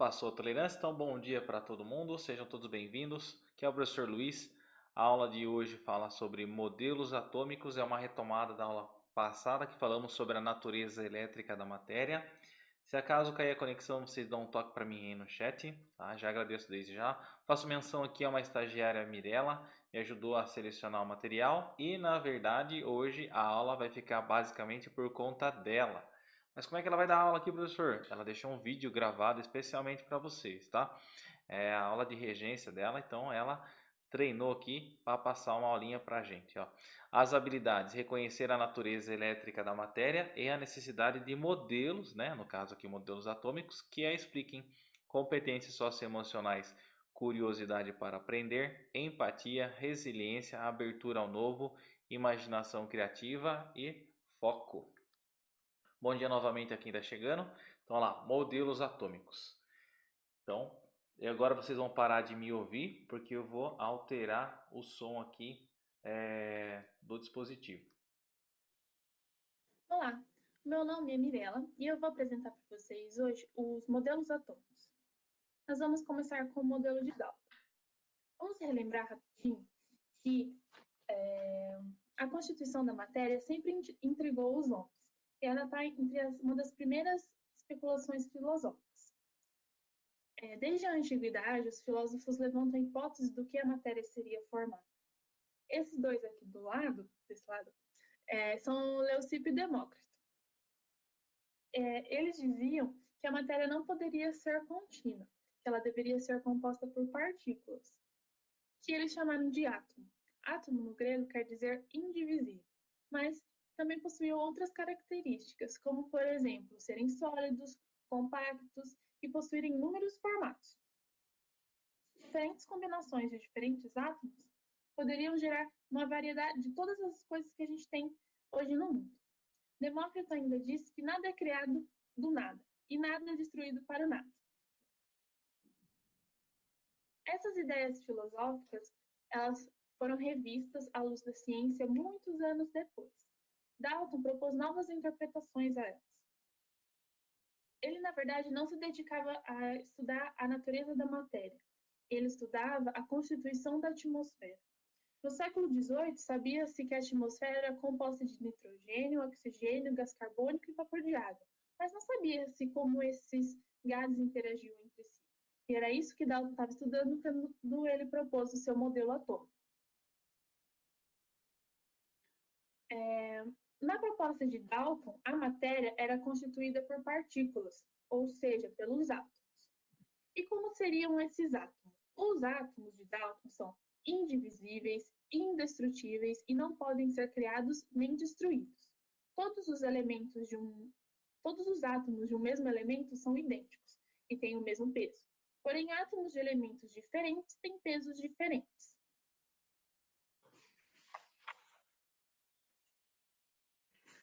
Passou a tolerância, então bom dia para todo mundo, sejam todos bem-vindos. Aqui é o professor Luiz. A aula de hoje fala sobre modelos atômicos, é uma retomada da aula passada que falamos sobre a natureza elétrica da matéria. Se acaso cair a conexão, vocês dão um toque para mim aí no chat, tá? Já agradeço desde já. Faço menção aqui a uma estagiária, Mirella, me ajudou a selecionar o material e, na verdade, hoje a aula vai ficar basicamente por conta dela. Mas como é que ela vai dar aula aqui, professor? Ela deixou um vídeo gravado especialmente para vocês, tá? É a aula de regência dela, então ela treinou aqui para passar uma aulinha para a gente, ó. As habilidades: reconhecer a natureza elétrica da matéria e a necessidade de modelos, né? No caso aqui, modelos atômicos, que a expliquem. Competências socioemocionais: curiosidade para aprender, empatia, resiliência, abertura ao novo, imaginação criativa e foco. Bom dia novamente a quem está chegando. Então, olha lá, modelos atômicos. Então, agora vocês vão parar de me ouvir, porque eu vou alterar o som aqui do dispositivo. Olá, meu nome é Mirella e eu vou apresentar para vocês hoje os modelos atômicos. Nós vamos começar com o modelo de Dalton. Vamos relembrar rapidinho que a constituição da matéria sempre intrigou os homens. E ela está entre uma das primeiras especulações filosóficas. Desde a antiguidade, os filósofos levantam a hipótese do que a matéria seria formada. Esses dois aqui desse lado, são Leucipo e Demócrito. Eles diziam que a matéria não poderia ser contínua, que ela deveria ser composta por partículas, que eles chamaram de átomo. Átomo no grego quer dizer indivisível, mas também possuíam outras características, como, por exemplo, serem sólidos, compactos e possuírem inúmeros formatos. Diferentes combinações de diferentes átomos poderiam gerar uma variedade de todas as coisas que a gente tem hoje no mundo. Demócrito ainda disse que nada é criado do nada e nada é destruído para o nada. Essas ideias filosóficas, elas foram revistas à luz da ciência muitos anos depois. Dalton propôs novas interpretações a elas. Ele, na verdade, não se dedicava a estudar a natureza da matéria. Ele estudava a constituição da atmosfera. No século XVIII, sabia-se que a atmosfera era composta de nitrogênio, oxigênio, gás carbônico e vapor de água, mas não sabia-se como esses gases interagiam entre si. E era isso que Dalton estava estudando quando ele propôs o seu modelo atômico. Na proposta de Dalton, a matéria era constituída por partículas, ou seja, pelos átomos. E como seriam esses átomos? Os átomos de Dalton são indivisíveis, indestrutíveis e não podem ser criados nem destruídos. Todos os átomos de um mesmo elemento são idênticos e têm o mesmo peso. Porém, átomos de elementos diferentes têm pesos diferentes.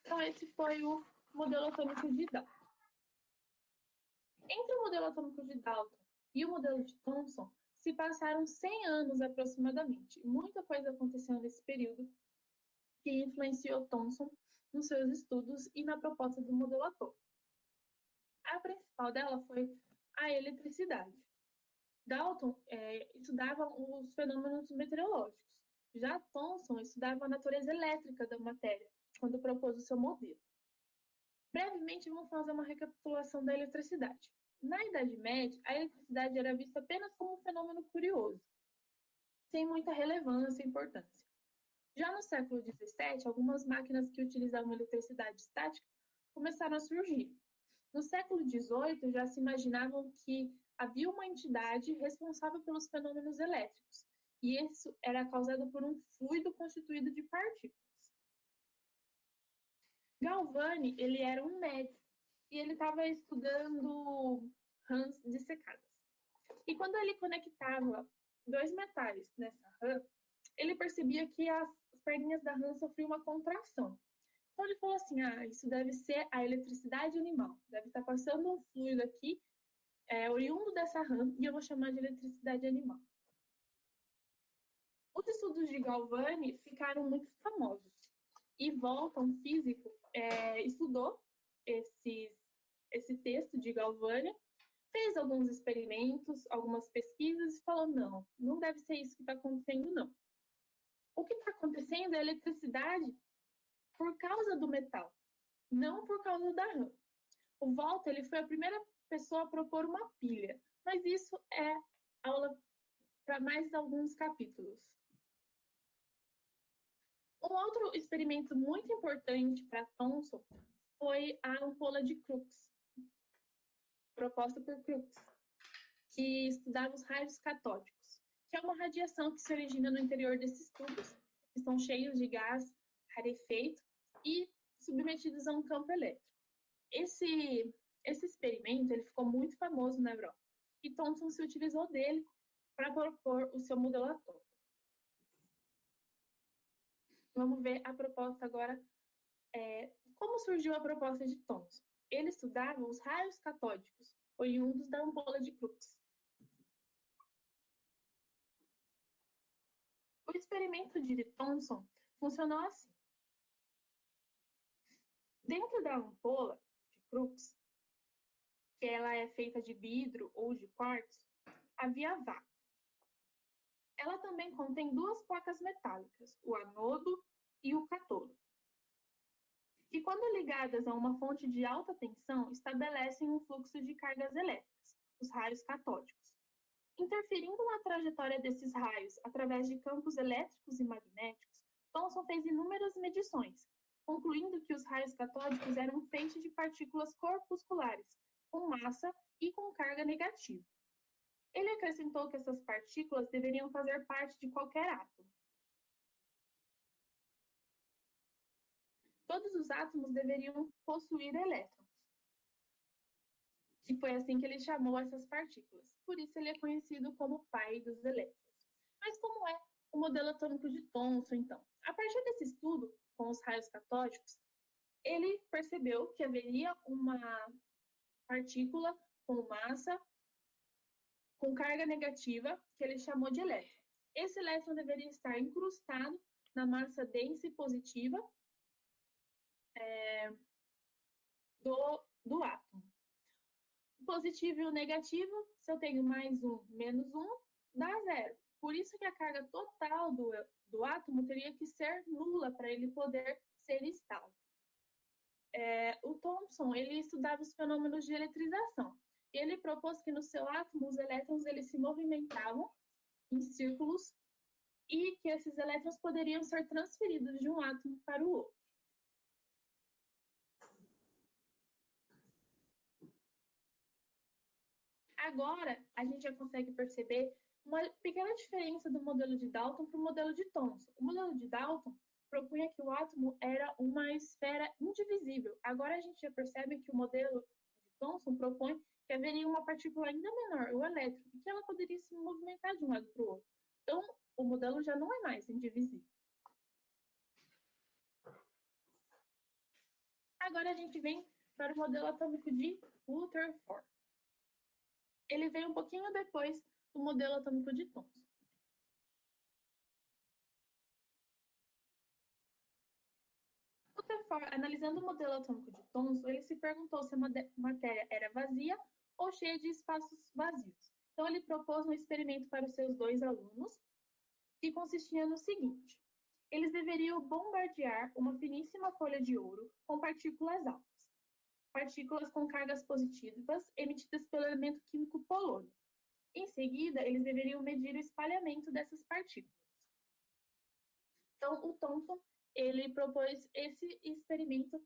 Então, esse foi o modelo atômico de Dalton. Entre o modelo atômico de Dalton e o modelo de Thomson, se passaram 100 anos aproximadamente. Muita coisa aconteceu nesse período que influenciou Thomson nos seus estudos e na proposta do modelo atômico. A principal dela foi a eletricidade. Dalton estudava os fenômenos meteorológicos. Já Thomson estudava a natureza elétrica da matéria, quando propôs o seu modelo. Brevemente, vamos fazer uma recapitulação da eletricidade. Na Idade Média, a eletricidade era vista apenas como um fenômeno curioso, sem muita relevância e importância. Já no século XVII, algumas máquinas que utilizavam eletricidade estática começaram a surgir. No século XVIII, já se imaginavam que havia uma entidade responsável pelos fenômenos elétricos, e isso era causado por um fluido constituído de partículas. Galvani, ele era um médico, e ele estava estudando rãs dissecadas. E quando ele conectava dois metais nessa rã, ele percebia que as perninhas da rã sofriam uma contração. Então ele falou assim, isso deve ser a eletricidade animal, deve estar passando um fluido aqui, oriundo dessa rã, e eu vou chamar de eletricidade animal. Os estudos de Galvani ficaram muito famosos, e Volta, um físico, estudou esse texto de Galvani, Fez alguns experimentos, algumas pesquisas e falou: não deve ser isso que está acontecendo, não. O que está acontecendo é eletricidade por causa do metal, não por causa da rã. O Volta ele foi a primeira pessoa a propor uma pilha, mas isso é aula para mais alguns capítulos. Um outro experimento muito importante para Thomson foi a ampola de Crookes, proposta por Crookes, que estudava os raios catódicos, que é uma radiação que se origina no interior desses tubos, que estão cheios de gás rarefeito e submetidos a um campo elétrico. Esse experimento ele ficou muito famoso na Europa e Thomson se utilizou dele para propor o seu modelo atômico. Vamos ver a proposta agora. Como surgiu a proposta de Thomson? Ele estudava os raios catódicos, oriundos da ampola de Crookes. O experimento de Thomson funcionou assim. Dentro da ampola de Crookes, que ela é feita de vidro ou de quartzo, havia vácuo. Ela também contém duas placas metálicas, o anodo e o cátodo. E quando ligadas a uma fonte de alta tensão, estabelecem um fluxo de cargas elétricas, os raios catódicos. Interferindo na trajetória desses raios através de campos elétricos e magnéticos, Thomson fez inúmeras medições, concluindo que os raios catódicos eram um feixe de partículas corpusculares, com massa e com carga negativa. Ele acrescentou que essas partículas deveriam fazer parte de qualquer átomo. Todos os átomos deveriam possuir elétrons. E foi assim que ele chamou essas partículas. Por isso ele é conhecido como pai dos elétrons. Mas como é o modelo atômico de Thomson, então? A partir desse estudo com os raios catódicos, ele percebeu que haveria uma partícula com massa, com carga negativa, que ele chamou de elétron. Esse elétron deveria estar incrustado na massa densa e positiva do átomo. O positivo e o negativo, se eu tenho mais um, menos um, dá zero. Por isso que a carga total do átomo teria que ser nula para ele poder ser estável. O Thomson, ele estudava os fenômenos de eletrização. Ele propôs que no seu átomo os elétrons eles se movimentavam em círculos e que esses elétrons poderiam ser transferidos de um átomo para o outro. Agora, a gente já consegue perceber uma pequena diferença do modelo de Dalton para o modelo de Thomson. O modelo de Dalton propunha que o átomo era uma esfera indivisível. Agora a gente já percebe que o modelo de Thomson propõe que haveria uma partícula ainda menor, o elétron, e que ela poderia se movimentar de um lado para o outro. Então, o modelo já não é mais indivisível. Agora a gente vem para o modelo atômico de Rutherford. Ele veio um pouquinho depois do modelo atômico de Thomson. Rutherford, analisando o modelo atômico de Thomson, ele se perguntou se a matéria era vazia ou cheia de espaços vazios. Então, ele propôs um experimento para os seus dois alunos, que consistia no seguinte: eles deveriam bombardear uma finíssima folha de ouro com partículas altas, partículas com cargas positivas emitidas pelo elemento químico polônio. Em seguida, eles deveriam medir o espalhamento dessas partículas. Então, o Thomson ele propôs esse experimento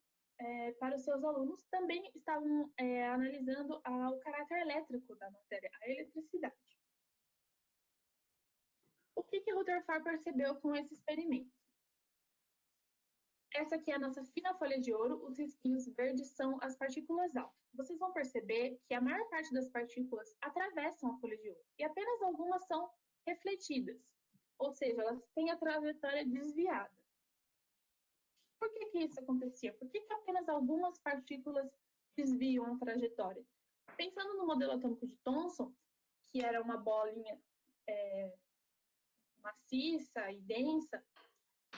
para os seus alunos. Também estavam analisando o caráter elétrico da matéria, a eletricidade. O que Rutherford percebeu com esse experimento? Essa aqui é a nossa fina folha de ouro, os risquinhos verdes são as partículas alfa. Vocês vão perceber que a maior parte das partículas atravessam a folha de ouro e apenas algumas são refletidas, ou seja, elas têm a trajetória desviada. Por que isso acontecia? Por que apenas algumas partículas desviam a trajetória? Pensando no modelo atômico de Thomson, que era uma bolinha maciça e densa,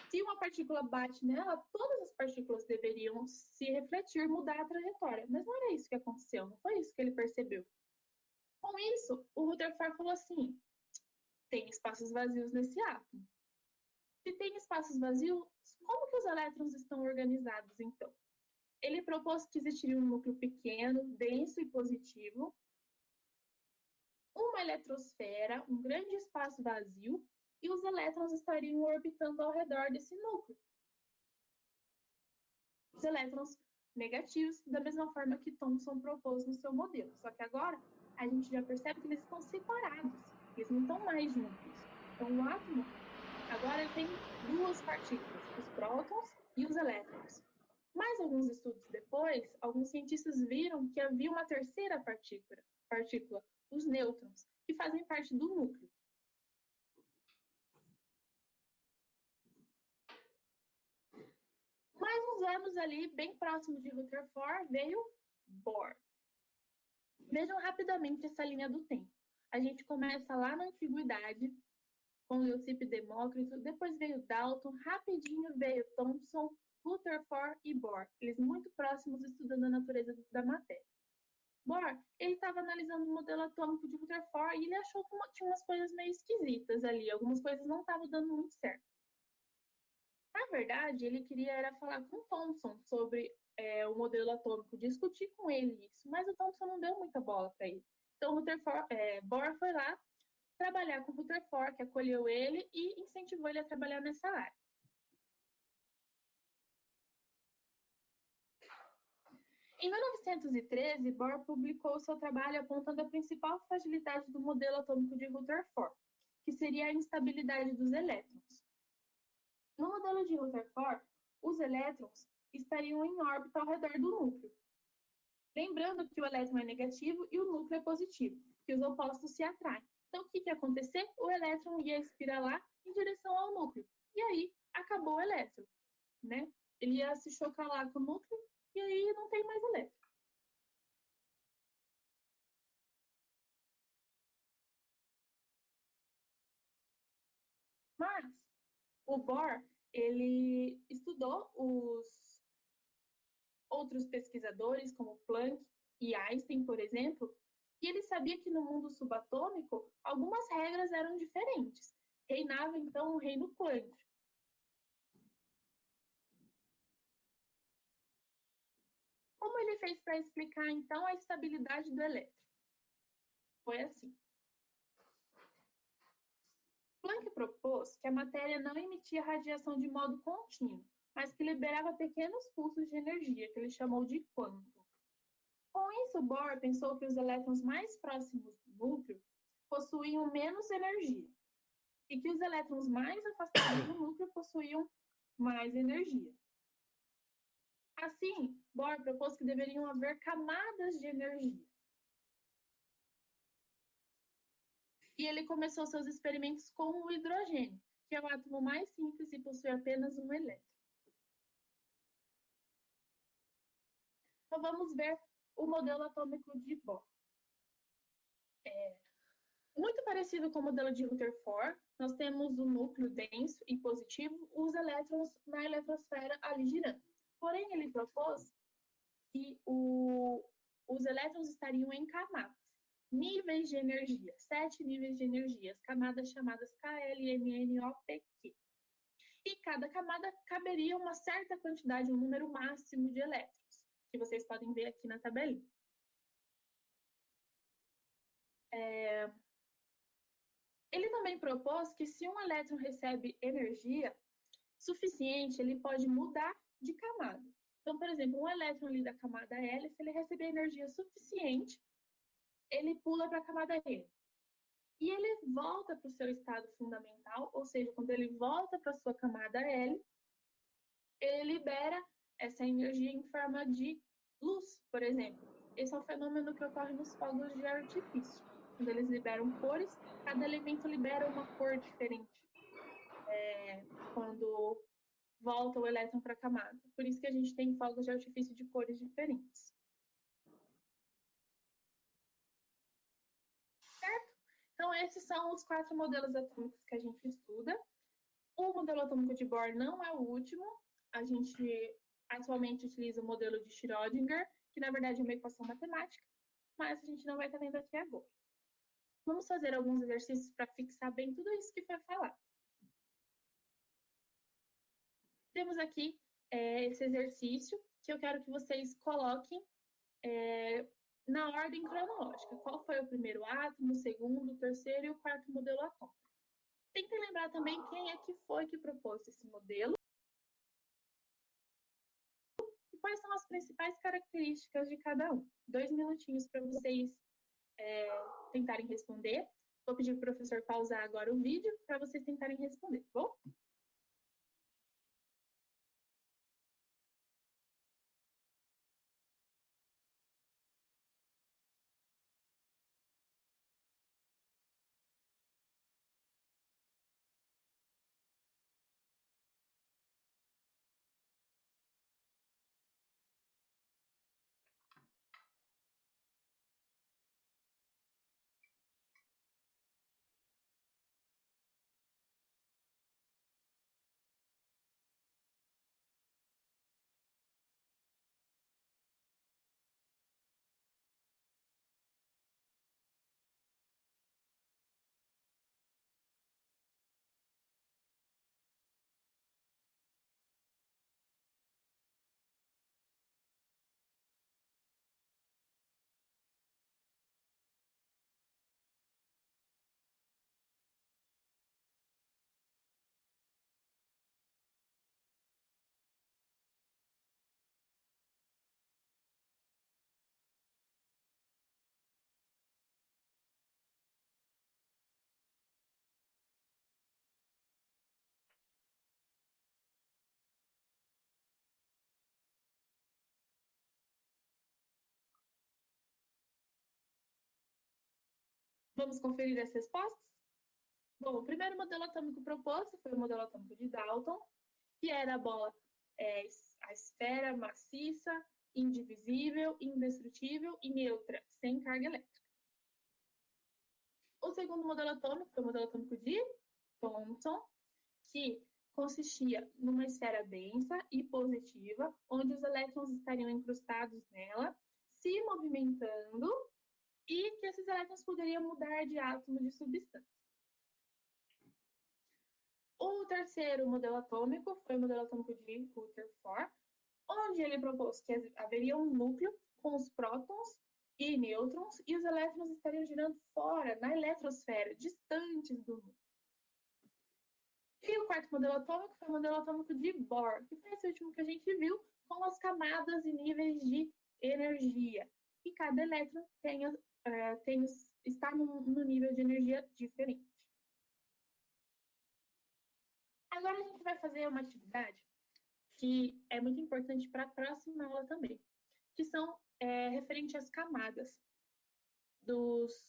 se uma partícula bate nela, todas as partículas deveriam se refletir, mudar a trajetória. Mas não era isso que aconteceu, não foi isso que ele percebeu. Com isso, o Rutherford falou assim: tem espaços vazios nesse átomo. Se tem espaços vazios, como que os elétrons estão organizados, então? Ele propôs que existiria um núcleo pequeno, denso e positivo, uma eletrosfera, um grande espaço vazio, e os elétrons estariam orbitando ao redor desse núcleo. Os elétrons negativos, da mesma forma que Thomson propôs no seu modelo. Só que agora a gente já percebe que eles estão separados, eles não estão mais juntos. Então o átomo agora tem duas partículas, os prótons e os elétrons. Mas alguns estudos depois, alguns cientistas viram que havia uma terceira partícula, os nêutrons, que fazem parte do núcleo. Mais uns anos ali, bem próximo de Rutherford, veio Bohr. Vejam rapidamente essa linha do tempo. A gente começa lá na antiguidade, com Leucipo e Demócrito, depois veio Dalton, rapidinho veio Thomson, Rutherford e Bohr, eles muito próximos estudando a natureza da matéria. Bohr, ele estava analisando o modelo atômico de Rutherford e ele achou que tinha umas coisas meio esquisitas ali, algumas coisas não estavam dando muito certo. Na verdade, ele queria era falar com Thomson sobre o modelo atômico, discutir com ele isso, mas o Thomson não deu muita bola para ele. Então, Bohr foi lá trabalhar com Rutherford, que acolheu ele e incentivou ele a trabalhar nessa área. Em 1913, Bohr publicou seu trabalho apontando a principal fragilidade do modelo atômico de Rutherford, que seria a instabilidade dos elétrons. No modelo de Rutherford, os elétrons estariam em órbita ao redor do núcleo. Lembrando que o elétron é negativo e o núcleo é positivo, que os opostos se atraem. Então, o que ia acontecer? O elétron ia espiralar em direção ao núcleo. E aí, acabou o elétron, né? Ele ia se chocar lá com o núcleo e aí não tem mais elétron. Mas o Bohr, ele estudou os outros pesquisadores, como Planck e Einstein, por exemplo, e ele sabia que no mundo subatômico algumas regras eram diferentes. Reinava, então, o reino quântico. Como ele fez para explicar, então, a estabilidade do elétron? Foi assim. Planck propôs que a matéria não emitia radiação de modo contínuo, mas que liberava pequenos pulsos de energia, que ele chamou de quanto. Com isso, Bohr pensou que os elétrons mais próximos do núcleo possuíam menos energia e que os elétrons mais afastados do núcleo possuíam mais energia. Assim, Bohr propôs que deveriam haver camadas de energia. E ele começou seus experimentos com o hidrogênio, que é o átomo mais simples e possui apenas um elétron. Então vamos ver o modelo atômico de Bohr. Muito parecido com o modelo de Rutherford, nós temos o núcleo denso e positivo, os elétrons na eletrosfera ali girando. Porém, ele propôs que os elétrons estariam em camadas, níveis de energia, 7 níveis de energia, as camadas chamadas KLMNOPQ. E cada camada caberia uma certa quantidade, um número máximo de elétrons, que vocês podem ver aqui na tabelinha. Ele também propôs que se um elétron recebe energia suficiente, ele pode mudar de camada. Então, por exemplo, um elétron ali da camada L, se ele receber energia suficiente, ele pula para a camada E. E ele volta para o seu estado fundamental, ou seja, quando ele volta para a sua camada L, ele libera essa energia em forma de luz, por exemplo. Esse é um fenômeno que ocorre nos fogos de artifício. Quando eles liberam cores, cada elemento libera uma cor diferente quando volta o elétron para a camada. Por isso que a gente tem fogos de artifício de cores diferentes. Certo? Então, esses são os 4 modelos atômicos que a gente estuda. O modelo atômico de Bohr não é o último. A gente atualmente utiliza o modelo de Schrödinger, que na verdade é uma equação matemática, mas a gente não vai estar vendo aqui agora. Vamos fazer alguns exercícios para fixar bem tudo isso que foi falado. Temos aqui esse exercício que eu quero que vocês coloquem na ordem cronológica. Qual foi o primeiro átomo, o segundo, o terceiro e o quarto modelo atômico? Tentem lembrar também quem é que foi que propôs esse modelo e quais são as principais características de cada um. 2 minutinhos para vocês tentarem responder. Vou pedir para o professor pausar agora o vídeo para vocês tentarem responder, tá bom? Vamos conferir as respostas? Bom, o primeiro modelo atômico proposto foi o modelo atômico de Dalton, que era a bola, a esfera maciça, indivisível, indestrutível e neutra, sem carga elétrica. O segundo modelo atômico foi o modelo atômico de Thomson, que consistia numa esfera densa e positiva, onde os elétrons estariam incrustados nela, se movimentando, e que esses elétrons poderiam mudar de átomo de substância. O terceiro modelo atômico foi o modelo atômico de Rutherford, onde ele propôs que haveria um núcleo com os prótons e nêutrons e os elétrons estariam girando fora, na eletrosfera, distantes do núcleo. E o quarto modelo atômico foi o modelo atômico de Bohr, que foi esse último que a gente viu, com as camadas e níveis de energia. E cada elétron está num nível de energia diferente. Agora a gente vai fazer uma atividade que é muito importante para a próxima aula também, que são referente às camadas dos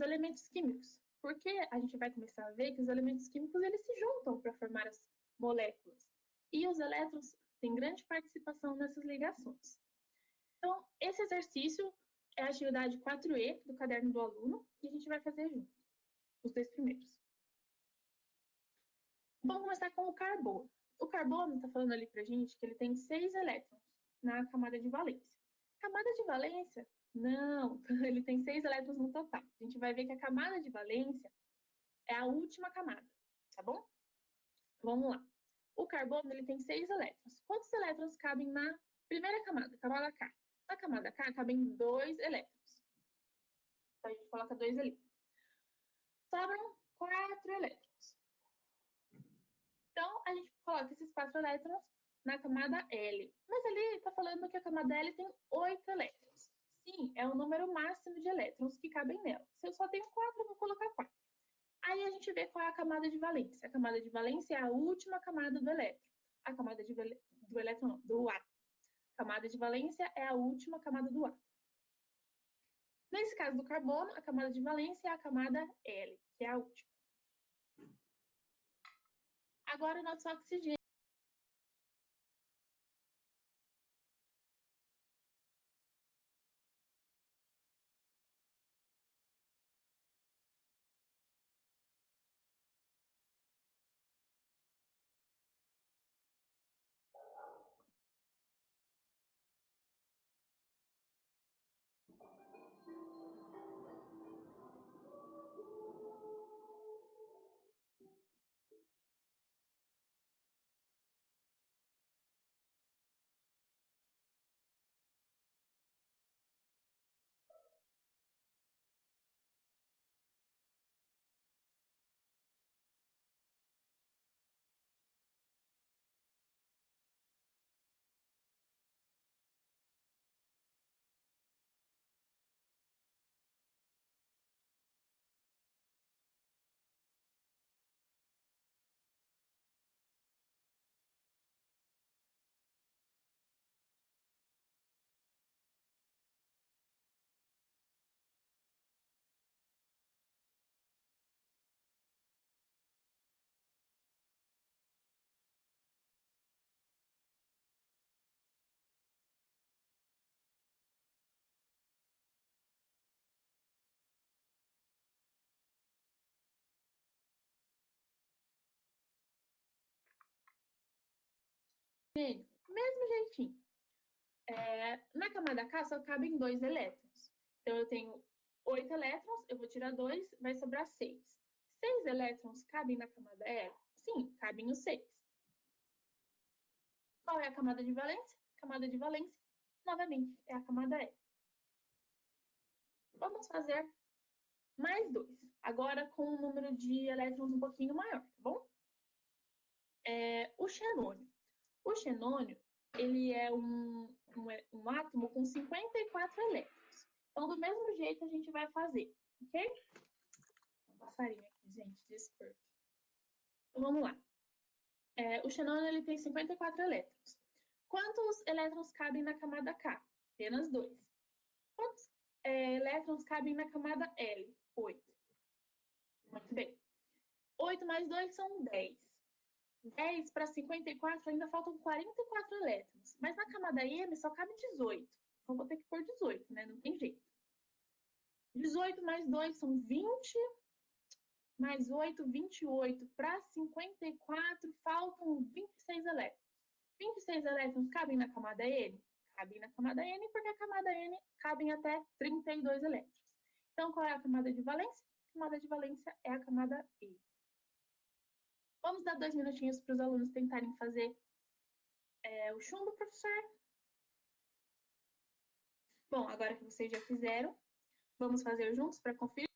elementos químicos. Porque a gente vai começar a ver que os elementos químicos eles se juntam para formar as moléculas. E os elétrons têm grande participação nessas ligações. Então, esse exercício é a atividade 4E do caderno do aluno e a gente vai fazer junto, os 2 primeiros. Vamos começar com o carbono. O carbono está falando ali para a gente que ele tem 6 elétrons na camada de valência. Camada de valência? Não, ele tem 6 elétrons no total. A gente vai ver que a camada de valência é a última camada, tá bom? Vamos lá. O carbono ele tem 6 elétrons. Quantos elétrons cabem na primeira camada, camada K? Na camada K cabem 2 elétrons. Então a gente coloca 2 ali. Sobram 4 elétrons. Então, a gente coloca esses 4 elétrons na camada L. Mas ali está falando que a camada L tem 8 elétrons. Sim, é o número máximo de elétrons que cabem nela. Se eu só tenho 4, eu vou colocar 4. Aí a gente vê qual é a camada de valência. A camada de valência é a última camada do elétron. A camada do elétron, não, do átomo. A camada de valência é a última camada do átomo. Nesse caso do carbono, a camada de valência é a camada L, que é a última. Agora o nosso oxigênio. oxigênio, mesmo jeitinho. Na camada K só cabem 2 elétrons. Então, eu tenho 8 elétrons, eu vou tirar 2, vai sobrar 6. 6 elétrons cabem na camada L? Sim, cabem os 6. Qual é a camada de valência? A camada de valência, novamente, é a camada E. Vamos fazer mais 2. Agora com um número de elétrons um pouquinho maior, tá bom? O xenônio. O xenônio, ele é um átomo com 54 elétrons. Então, do mesmo jeito, a gente vai fazer, ok? Passarinho aqui, gente, desculpa. Então, vamos lá. O xenônio, ele tem 54 elétrons. Quantos elétrons cabem na camada K? Apenas 2. Quantos elétrons cabem na camada L? 8. Muito bem. 8 mais 2 são 10. 10 para 54, ainda faltam 44 elétrons. Mas na camada M só cabe 18. Então, vou ter que pôr 18, né? Não tem jeito. 18 mais 2 são 20. Mais 8, 28. Para 54, faltam 26 elétrons. 26 elétrons cabem na camada N? Cabem na camada N, porque a camada N cabem até 32 elétrons. Então, qual é a camada de valência? A camada de valência é a camada E. Vamos dar 2 minutinhos para os alunos tentarem fazer o chumbo, professor? Bom, agora que vocês já fizeram, vamos fazer juntos para conferir?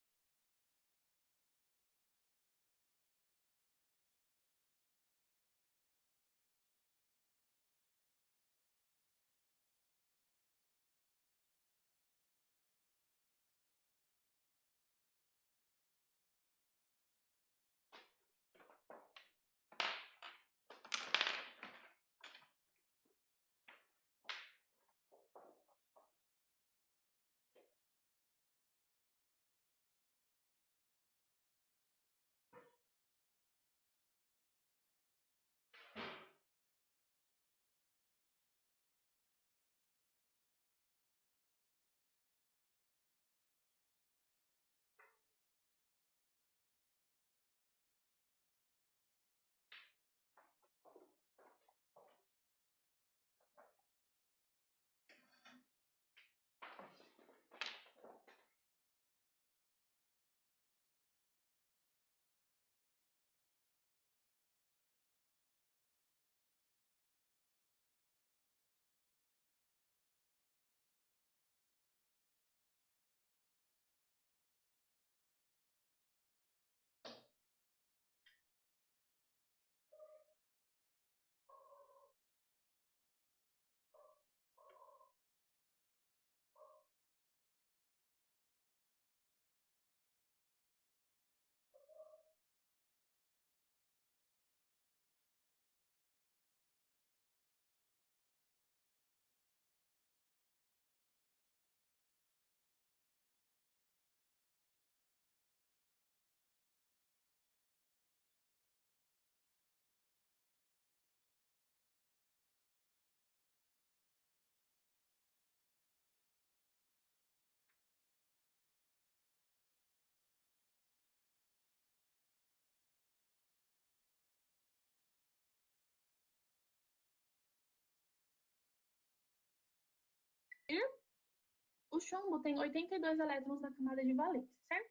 O chumbo tem 82 elétrons na camada de valência, certo?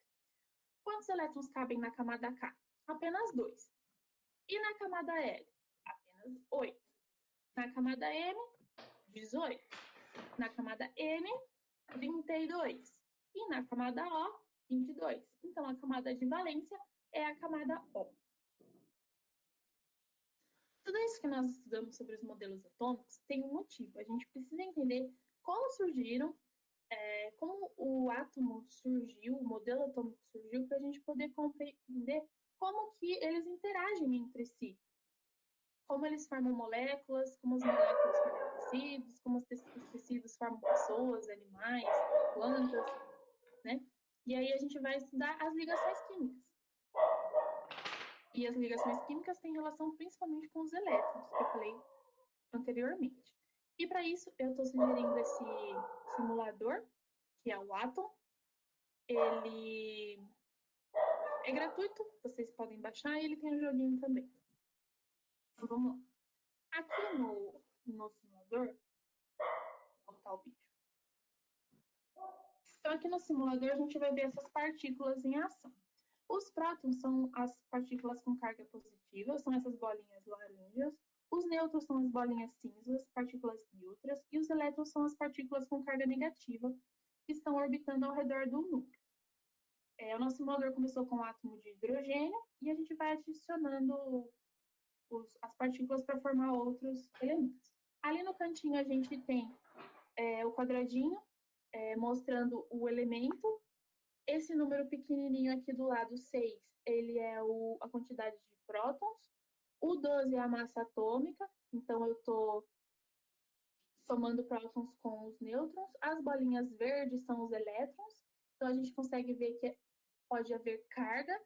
Quantos elétrons cabem na camada K? Apenas 2. E na camada L? Apenas 8. Na camada M, 18. Na camada N, 32. E na camada O, 22. Então, a camada de valência é a camada O. Tudo isso que nós estudamos sobre os modelos atômicos tem um motivo. A gente precisa entender como surgiram, como o átomo surgiu, o modelo atômico surgiu, para a gente poder compreender como que eles interagem entre si. Como eles formam moléculas, como as moléculas formam tecidos, como os tecidos formam pessoas, animais, plantas, né? E aí a gente vai estudar as ligações químicas. E as ligações químicas têm relação principalmente com os elétrons, que eu falei anteriormente. E para isso, eu estou sugerindo esse simulador, que é o Atom. Ele é gratuito, vocês podem baixar, e ele tem um joguinho também. Então, vamos lá. Aqui no no simulador. Vou botar o vídeo. Então, aqui no simulador, a gente vai ver essas partículas em ação. Os prótons são as partículas com carga positiva, são essas bolinhas laranjas. Os nêutrons são as bolinhas cinzas, partículas neutras. E os elétrons são as partículas com carga negativa, que estão orbitando ao redor do núcleo. O nosso simulador começou com o átomo de hidrogênio e a gente vai adicionando as partículas para formar outros elementos. Ali no cantinho a gente tem o quadradinho mostrando o elemento. Esse número pequenininho aqui do lado, 6, ele é a quantidade de prótons. O 12 é a massa atômica, então eu estou somando prótons com os nêutrons. As bolinhas verdes são os elétrons, então a gente consegue ver que pode haver carga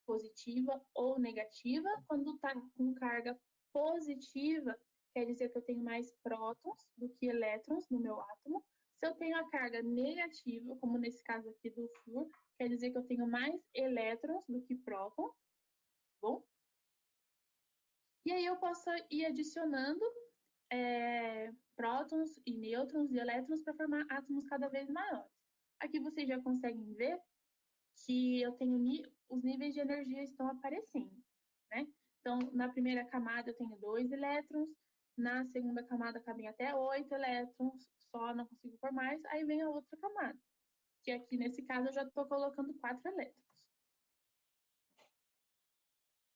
positiva ou negativa. Quando está com carga positiva, quer dizer que eu tenho mais prótons do que elétrons no meu átomo. Se eu tenho a carga negativa, como nesse caso aqui do flúor, quer dizer que eu tenho mais elétrons do que prótons. Bom? E aí eu posso ir adicionando prótons e nêutrons e elétrons para formar átomos cada vez maiores. Aqui vocês já conseguem ver que eu tenho os níveis de energia estão aparecendo, né? Então, na primeira camada eu tenho 2 elétrons, na segunda camada cabem até 8 elétrons, só não consigo por mais, aí vem a outra camada, que aqui nesse caso eu já estou colocando 4 elétrons.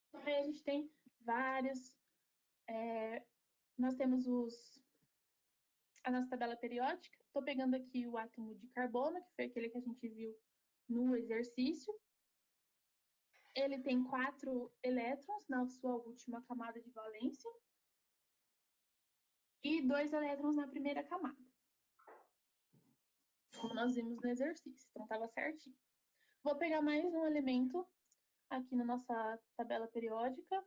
Então, aí a gente tem vários, nós temos a nossa tabela periódica. Estou pegando aqui o átomo de carbono, que foi aquele que a gente viu no exercício. Ele tem 4 elétrons na sua última camada de valência e 2 elétrons na primeira camada, como nós vimos no exercício. Então, estava certinho. Vou pegar mais um elemento aqui na nossa tabela periódica.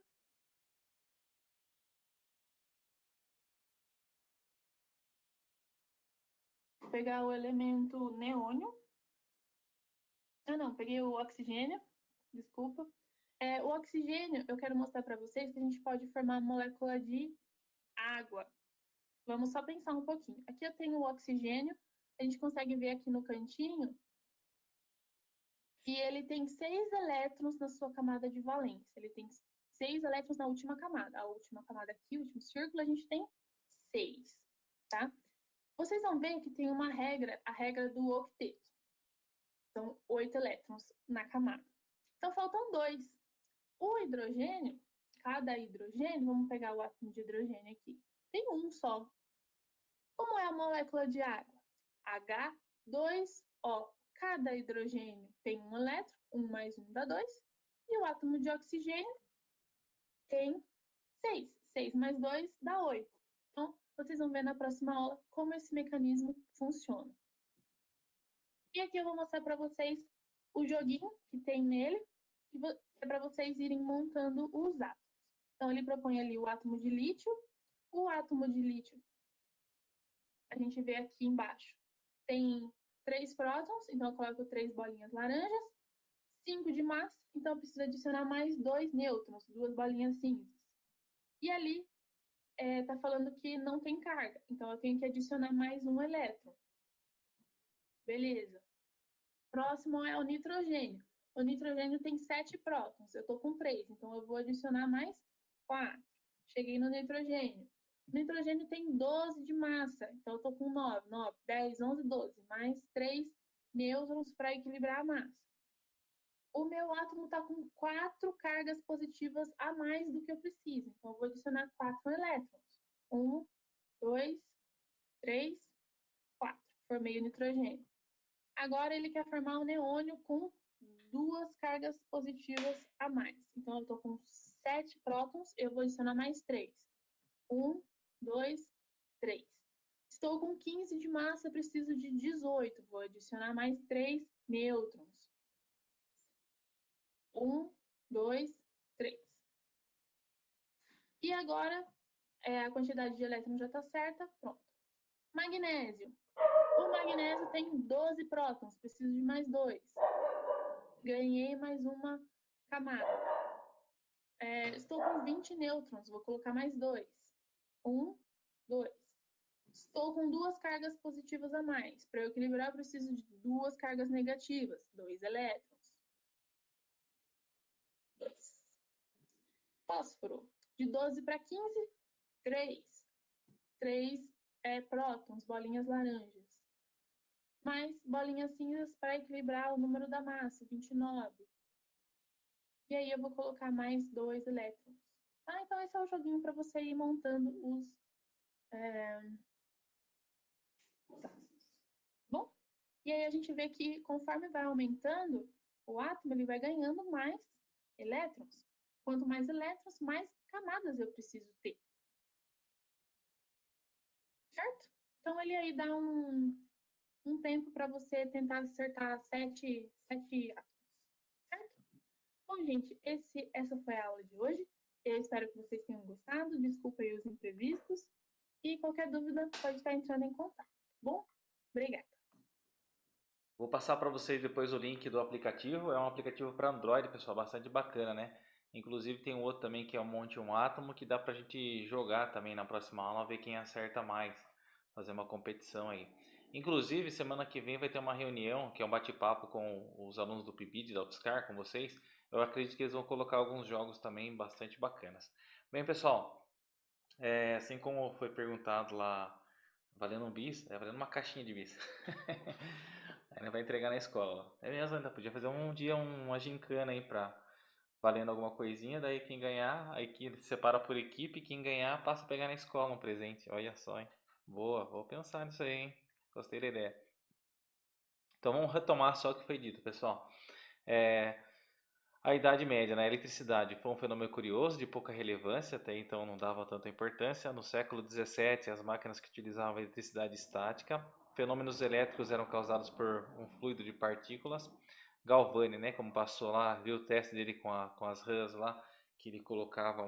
Vou pegar o elemento neônio. Não, peguei o oxigênio, desculpa. O oxigênio, eu quero mostrar para vocês que a gente pode formar molécula de água. Vamos só pensar um pouquinho. Aqui eu tenho o oxigênio, a gente consegue ver aqui no cantinho que ele tem 6 elétrons na sua camada de valência. Ele tem 6 elétrons na última camada. A última camada aqui, o último círculo, a gente tem 6, tá? Vocês vão ver que tem uma regra, a regra do octeto. São 8 elétrons na camada. Então, faltam 2. O hidrogênio, cada hidrogênio, vamos pegar o átomo de hidrogênio aqui, tem um só. Como é a molécula de água? H2O. Cada hidrogênio tem um elétron, 1 mais 1 dá 2. E o átomo de oxigênio tem 6. 6 mais 2 dá 8. Então, vocês vão ver na próxima aula como esse mecanismo funciona. E aqui eu vou mostrar para vocês o joguinho que tem nele, que é para vocês irem montando os átomos. Então, ele propõe ali o átomo de lítio. O átomo de lítio, a gente vê aqui embaixo, tem 3 prótons, então eu coloco 3 bolinhas laranjas, 5 de massa, então eu preciso adicionar mais 2 nêutrons, 2 bolinhas cinzas. E ali está falando que não tem carga, então eu tenho que adicionar mais um elétron. Beleza. Próximo é o nitrogênio. O nitrogênio tem 7 prótons, eu estou com 3, então eu vou adicionar mais 4. Cheguei no nitrogênio. O nitrogênio tem 12 de massa, então eu estou com 9, 10, 11, 12, mais 3 nêutrons para equilibrar a massa. O meu átomo está com 4 cargas positivas a mais do que eu preciso, então eu vou adicionar 4 elétrons. 1, 2, 3, 4. Formei o nitrogênio. Agora ele quer formar um neônio com 2 cargas positivas a mais. Então, eu estou com 7 prótons, eu vou adicionar mais 3. 1, 2, 3. Estou com 15 de massa, preciso de 18. Vou adicionar mais 3 nêutrons. 1, 2, 3. E agora, a quantidade de elétrons já está certa. Pronto. Magnésio. O magnésio tem 12 prótons, preciso de mais 2. Ganhei mais uma camada. Estou com 20 nêutrons, vou colocar mais 2. 1, 2. Estou com 2 cargas positivas a mais. Para eu equilibrar, eu preciso de 2 cargas negativas, 2 elétrons. 2. Fósforo, de 12 para 15, 3. 3 prótons, bolinhas laranjas. Mais bolinhas cinzas para equilibrar o número da massa, 29. E aí eu vou colocar mais 2 elétrons. Então esse é o joguinho para você ir montando os átomos. Bom, e aí a gente vê que conforme vai aumentando, o átomo ele vai ganhando mais elétrons. Quanto mais elétrons, mais camadas eu preciso ter. Certo? Então ele aí dá um tempo para você tentar acertar 7 átomos. Certo? Bom, gente, essa foi a aula de hoje. Eu espero que vocês tenham gostado. Desculpa aí os imprevistos. E qualquer dúvida pode estar entrando em contato. Tá bom? Obrigada. Vou passar para vocês depois o link do aplicativo. É um aplicativo para Android, pessoal, bastante bacana, né? Inclusive tem um outro também que é o Monte um Átomo, que dá para a gente jogar também na próxima aula, ver quem acerta mais, fazer uma competição aí. Inclusive, semana que vem vai ter uma reunião, que é um bate-papo com os alunos do PIBID, da UFSCar, com vocês. Eu acredito que eles vão colocar alguns jogos também bastante bacanas. Bem, pessoal, assim como foi perguntado lá, valendo um bis, valendo uma caixinha de bis. Ainda vai entregar na escola. É mesmo, ainda podia fazer um dia uma gincana aí pra valendo alguma coisinha, daí quem ganhar, aí que separa por equipe, quem ganhar passa a pegar na escola um presente. Olha só, hein? Boa, vou pensar nisso aí, hein? Gostei da ideia. Então vamos retomar só o que foi dito, pessoal. A Idade Média, né? A eletricidade foi um fenômeno curioso, de pouca relevância, até então não dava tanta importância. No século XVII, as máquinas que utilizavam eletricidade estática, fenômenos elétricos eram causados por um fluido de partículas. Galvani, né? Como passou lá, viu o teste dele com as rãs lá, que ele colocava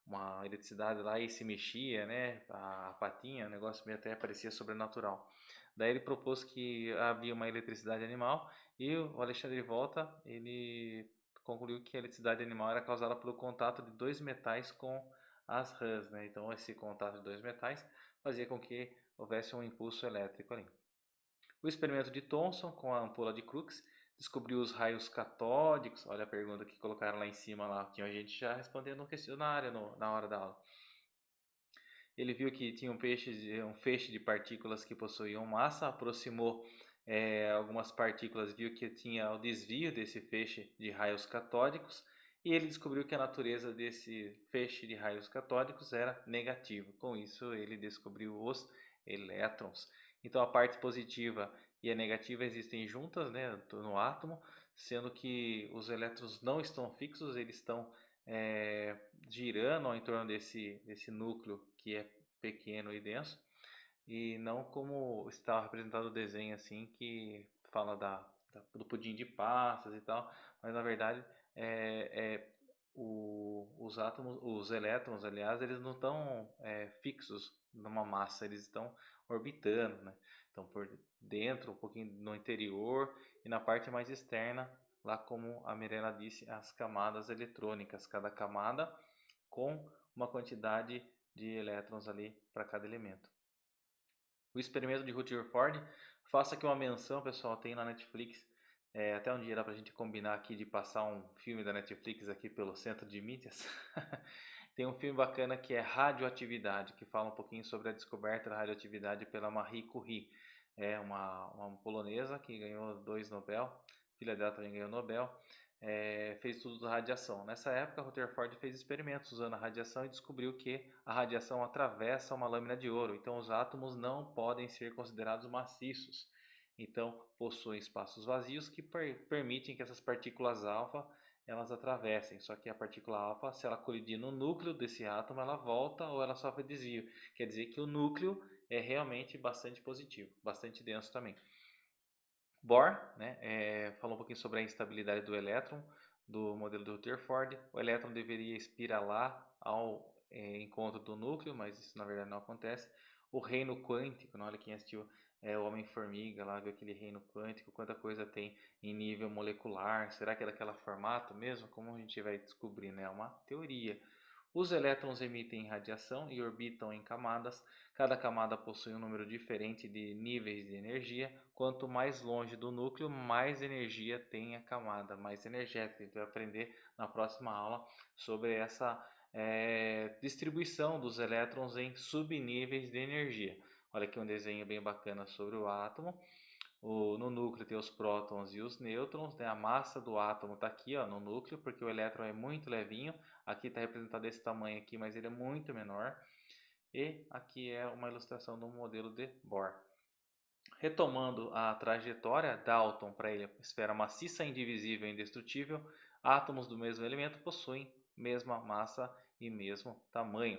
uma eletricidade lá e se mexia, né? A patinha, o negócio meio até parecia sobrenatural. Daí ele propôs que havia uma eletricidade animal e o Alexandre Volta, ele concluiu que a eletricidade animal era causada pelo contato de dois metais com as rãs, né? Então esse contato de dois metais fazia com que houvesse um impulso elétrico ali. O experimento de Thomson com a ampola de Crookes descobriu os raios catódicos. Olha a pergunta que colocaram lá em cima lá, que a gente já respondeu no questionário na hora da aula. Ele viu que tinha um feixe de partículas que possuíam massa, aproximou algumas partículas, viu que tinha o desvio desse feixe de raios catódicos e ele descobriu que a natureza desse feixe de raios catódicos era negativa. Com isso, ele descobriu os elétrons. Então, a parte positiva e a negativa existem juntas, né, no átomo, sendo que os elétrons não estão fixos, eles estão girando ao entorno desse núcleo que é pequeno e denso, e não como está representado o desenho assim, que fala do pudim de passas e tal, mas na verdade os átomos, os elétrons, aliás, eles não estão fixos numa massa, eles estão orbitando, né? Então por dentro, um pouquinho no interior e na parte mais externa, lá como a Mirella disse, as camadas eletrônicas, cada camada com uma quantidade de elétrons ali para cada elemento. O experimento de Rutherford, faça aqui uma menção, pessoal, tem na Netflix, até um dia dá para a gente combinar aqui de passar um filme da Netflix aqui pelo centro de mídias. Tem um filme bacana que é Radioatividade, que fala um pouquinho sobre a descoberta da radioatividade pela Marie Curie. É uma polonesa que ganhou 2 Nobel, filha dela também ganhou Nobel, fez estudo da radiação. Nessa época, Rutherford fez experimentos usando a radiação e descobriu que a radiação atravessa uma lâmina de ouro. Então, os átomos não podem ser considerados maciços. Então, possuem espaços vazios que permitem que essas partículas alfa elas atravessem. Só que a partícula alfa, se ela colidir no núcleo desse átomo, ela volta ou ela sofre desvio. Quer dizer que o núcleo é realmente bastante positivo, bastante denso também. Bohr, né, falou um pouquinho sobre a instabilidade do elétron, do modelo do Rutherford. O elétron deveria espiralar ao encontro do núcleo, mas isso na verdade não acontece. O reino quântico, olha quem assistiu o Homem-Formiga, lá viu aquele reino quântico, quanta coisa tem em nível molecular, será que é daquele formato mesmo? Como a gente vai descobrir, né? É uma teoria. Os elétrons emitem radiação e orbitam em camadas. Cada camada possui um número diferente de níveis de energia. Quanto mais longe do núcleo, mais energia tem a camada, mais energética. A gente vai aprender na próxima aula sobre essa distribuição dos elétrons em subníveis de energia. Olha aqui um desenho bem bacana sobre o átomo. No núcleo tem os prótons e os nêutrons, né? A massa do átomo está aqui, ó, no núcleo, porque o elétron é muito levinho. Aqui está representado desse tamanho aqui, mas ele é muito menor. E aqui é uma ilustração do modelo de Bohr. Retomando a trajetória, Dalton, para ele, esfera maciça, indivisível e indestrutível, átomos do mesmo elemento possuem mesma massa e mesmo tamanho.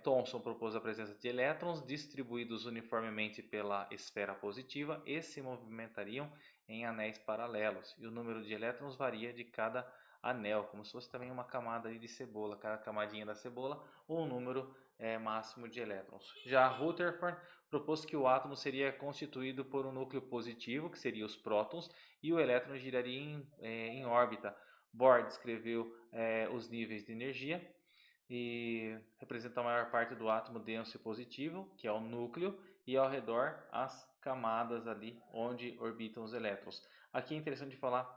Thomson propôs a presença de elétrons distribuídos uniformemente pela esfera positiva e se movimentariam em anéis paralelos. E o número de elétrons varia de cada anel, como se fosse também uma camada de cebola, cada camadinha da cebola, um número máximo de elétrons. Já Rutherford propôs que o átomo seria constituído por um núcleo positivo, que seria os prótons, e o elétron giraria em órbita. Bohr descreveu os níveis de energia e representa a maior parte do átomo denso e positivo, que é o núcleo, e ao redor as camadas ali onde orbitam os elétrons. Aqui é interessante falar,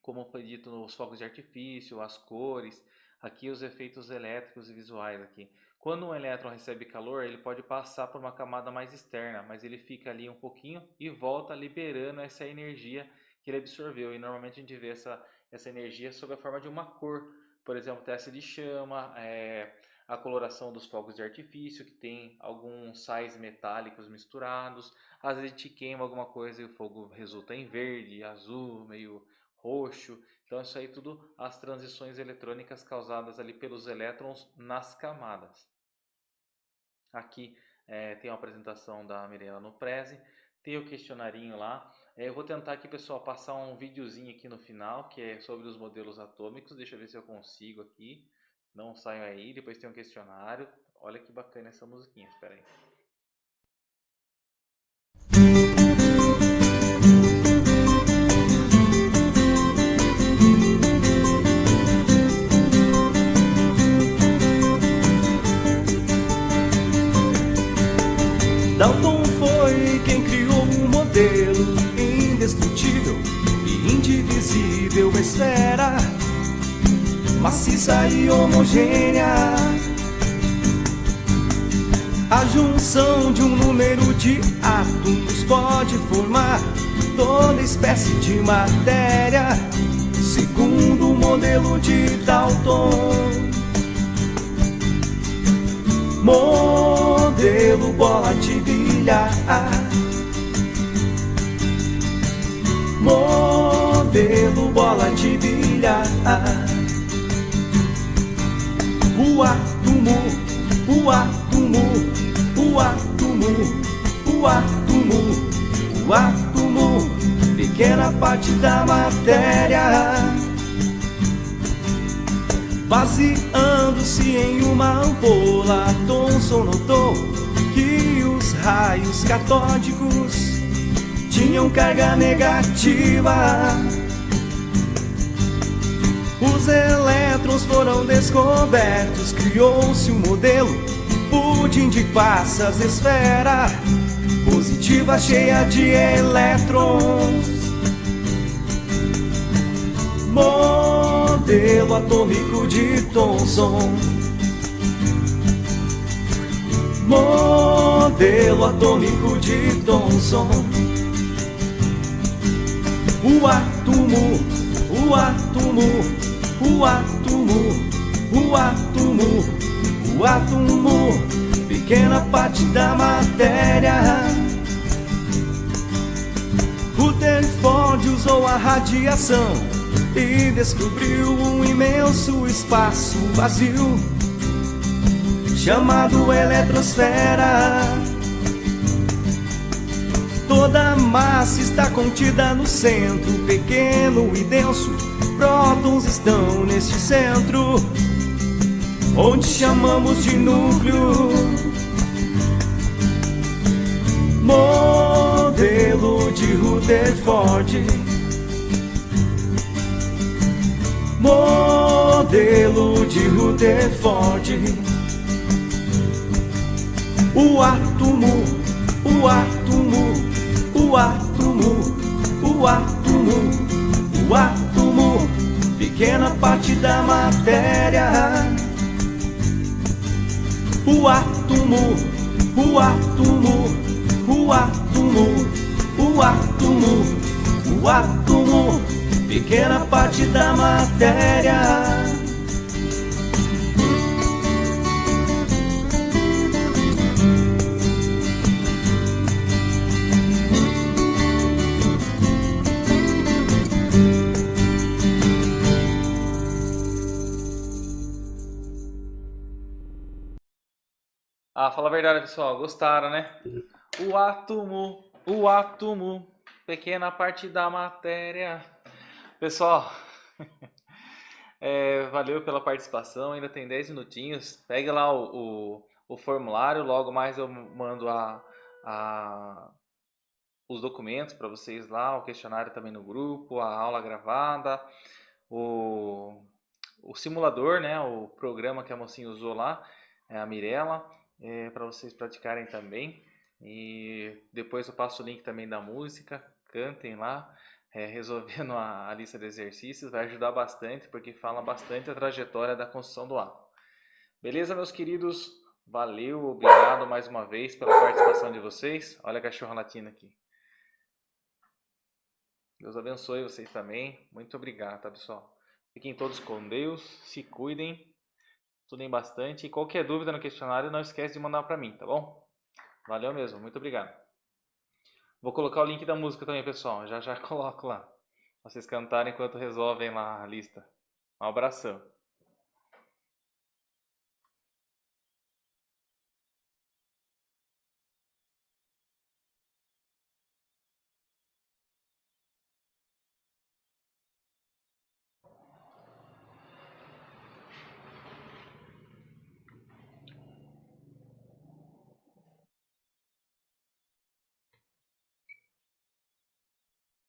como foi dito nos fogos de artifício, as cores, aqui os efeitos elétricos e visuais aqui. Quando um elétron recebe calor, ele pode passar por uma camada mais externa, mas ele fica ali um pouquinho e volta liberando essa energia que ele absorveu. E normalmente a gente vê essa energia sob a forma de uma cor. Por exemplo, teste de chama, a coloração dos fogos de artifício, que tem alguns sais metálicos misturados. Às vezes a gente queima alguma coisa e o fogo resulta em verde, azul, meio roxo. Então isso aí tudo as transições eletrônicas causadas ali pelos elétrons nas camadas. Aqui tem uma apresentação da Mirella Noprezi, tem o questionarinho lá. Eu vou tentar aqui, pessoal, passar um videozinho aqui no final, que é sobre os modelos atômicos. Deixa eu ver se eu consigo aqui. Não saio aí. Depois tem um questionário. Olha que bacana essa musiquinha. Espera aí. Dalton foi quem criou um modelo indestrutível e indivisível esfera maciça e homogênea. A junção de um número de átomos pode formar toda espécie de matéria, segundo o modelo de Dalton. Modelo bola de bilhar, modelo bola de bilhar. O átomo, o átomo, o átomo, o átomo, o átomo, pequena parte da matéria. Baseando-se em uma ampola, Thomson notou que os raios catódicos tinham carga negativa. Os elétrons foram descobertos, criou-se um modelo, pudim de passas, esfera positiva cheia de elétrons. Modelo atômico de Thomson. Modelo atômico de Thomson. O átomo, o átomo, o átomo, o átomo, o átomo, pequena parte da matéria. Rutherford usou a radiação e descobriu um imenso espaço vazio chamado eletrosfera. Toda a massa está contida no centro, pequeno e denso. Prótons estão neste centro, onde chamamos de núcleo. Modelo de Rutherford. Modelo modelo de Rutherford. O átomo, o átomo, o átomo, o átomo, o átomo, pequena parte da matéria. O átomo, o átomo, o átomo, o átomo, o átomo, pequena parte da matéria. Ah, fala a verdade, pessoal. Gostaram, né? O átomo, pequena parte da matéria. Pessoal, valeu pela participação. Ainda tem 10 minutinhos. Pega lá o formulário. Logo mais eu mando os documentos para vocês lá. O questionário também no grupo. A aula gravada. O simulador, né? O programa que a mocinha usou lá. A Mirella. Para vocês praticarem também. E depois eu passo o link também da música. Cantem lá. Resolvendo a lista de exercícios, vai ajudar bastante, porque fala bastante a trajetória da construção do átomo. Beleza, meus queridos? Valeu, obrigado mais uma vez pela participação de vocês. Olha a cachorra latina aqui. Deus abençoe vocês também. Muito obrigado, tá, pessoal? Fiquem todos com Deus, se cuidem, estudem bastante. E qualquer dúvida no questionário, não esquece de mandar para mim, tá bom? Valeu mesmo, muito obrigado. Vou colocar o link da música também, pessoal. Já coloco lá. Vocês cantarem enquanto resolvem lá a lista. Um abração.